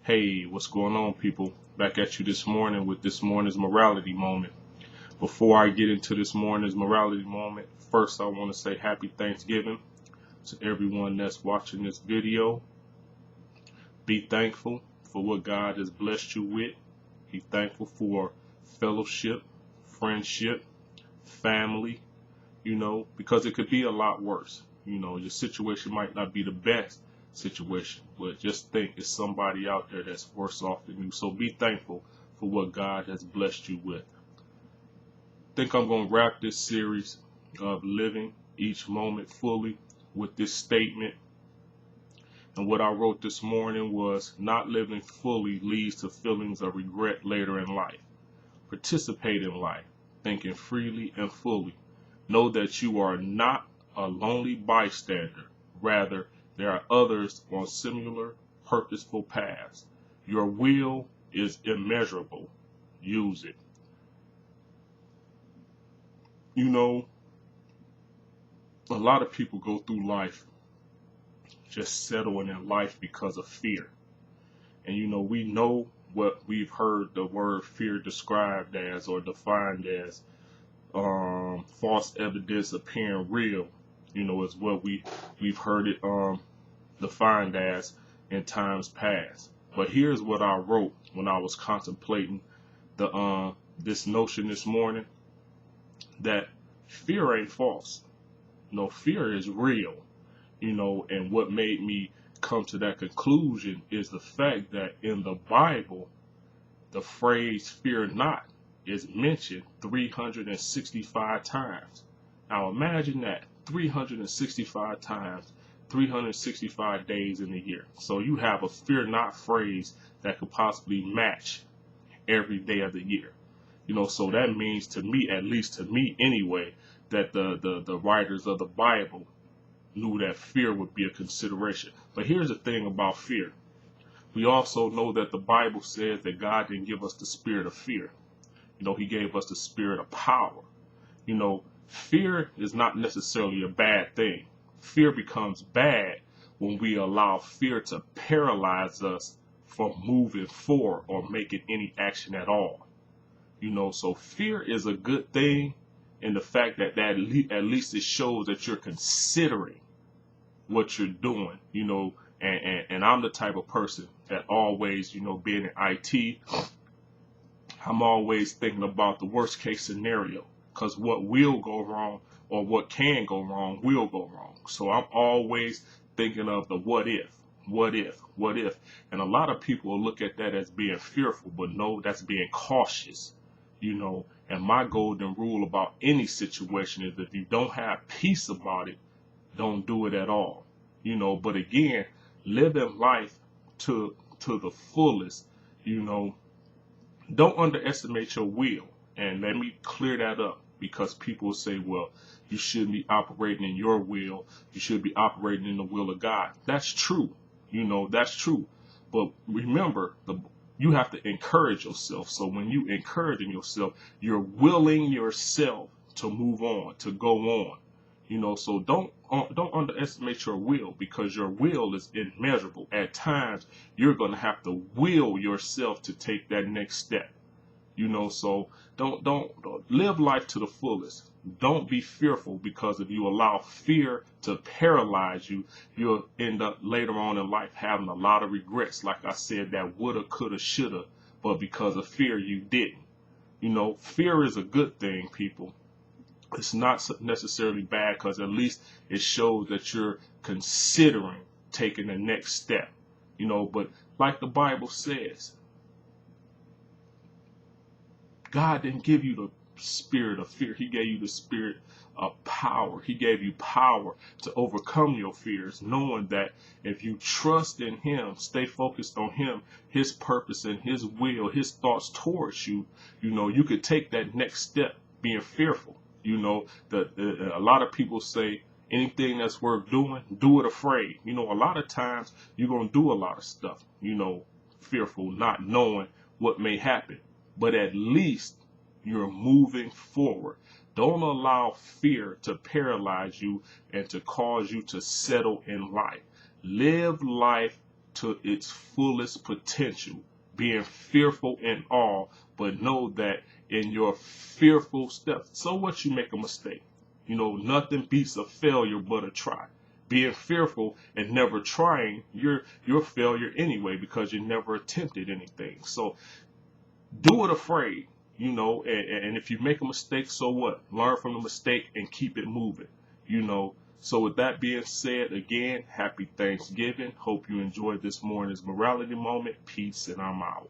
Hey, what's going on, people? Back at you this morning with this morning's morality moment. Before I get into this morning's morality moment, first I want to say happy Thanksgiving to everyone that's watching this video. Be thankful for what God has blessed you with. Be thankful for fellowship, friendship, family, because it could be a lot worse. Your situation might not be the best situation, but just think it's somebody out there that's worse off than you. So be thankful for what God has blessed you with. I think I'm going to wrap this series of living each moment fully with this statement. And what I wrote this morning was, not living fully leads to feelings of regret later in life. Participate in life, thinking freely and fully. Know that you are not a lonely bystander. Rather, there are others on similar, purposeful paths. Your will is immeasurable. Use it. A lot of people go through life just settling in life because of fear. And we know what we've heard the word fear described as or defined as false evidence appearing real, is what we've heard it defined as in times past. But here's what I wrote when I was contemplating this notion this morning, that fear ain't false. No, fear is real, and what made me come to that conclusion is the fact that in the Bible, the phrase fear not is mentioned 365 times. Now imagine that, 365 times, 365 days in a year. So you have a fear not phrase that could possibly match every day of the year. So that means to me, at least to me anyway, that the writers of the Bible knew that fear would be a consideration. But here's the thing about fear. We also know that the Bible says that God didn't give us the spirit of fear. He gave us the spirit of power. Fear is not necessarily a bad thing. Fear becomes bad when we allow fear to paralyze us from moving forward or making any action at all. So fear is a good thing in the fact that at least it shows that you're considering what you're doing, and I'm the type of person that always, being in IT, I'm always thinking about the worst case scenario, because what will go wrong or what can go wrong will go wrong. So I'm always thinking of the what if. And a lot of people will look at that as being fearful, but no, that's being cautious, and my golden rule about any situation is if you don't have peace about it, don't do it at all, but again, living life to the fullest, don't underestimate your will. And let me clear that up, because people say, well, you shouldn't be operating in your will. You should be operating in the will of God. That's true. That's true. But remember, you have to encourage yourself. So when you encouraging yourself, you're willing yourself to move on, to go on. So don't underestimate your will, because your will is immeasurable. At times, you're going to have to will yourself to take that next step. So don't live life to the fullest. Don't be fearful, because if you allow fear to paralyze you, you'll end up later on in life having a lot of regrets. Like I said, that woulda, coulda, shoulda, but because of fear, you didn't. Fear is a good thing, people. It's not necessarily bad, because at least it shows that you're considering taking the next step. But like the Bible says, God didn't give you the spirit of fear. He gave you the spirit of power. He gave you power to overcome your fears, knowing that if you trust in Him, stay focused on Him, His purpose and His will, His thoughts towards you, you could take that next step being fearful. A lot of people say anything that's worth doing, do it afraid. A lot of times you're going to do a lot of stuff, fearful, not knowing what may happen. But at least you're moving forward. Don't allow fear to paralyze you and to cause you to settle in life. Live life to its fullest potential, being fearful in all, but know that in your fearful steps, so what, you make a mistake. Nothing beats a failure but a try. Being fearful and never trying, you're a failure anyway, because you never attempted anything. So do it afraid, and if you make a mistake, so what? Learn from the mistake and keep it moving, you know. So with that being said, again, happy Thanksgiving. Hope you enjoyed this morning's morality moment. Peace, and I'm out.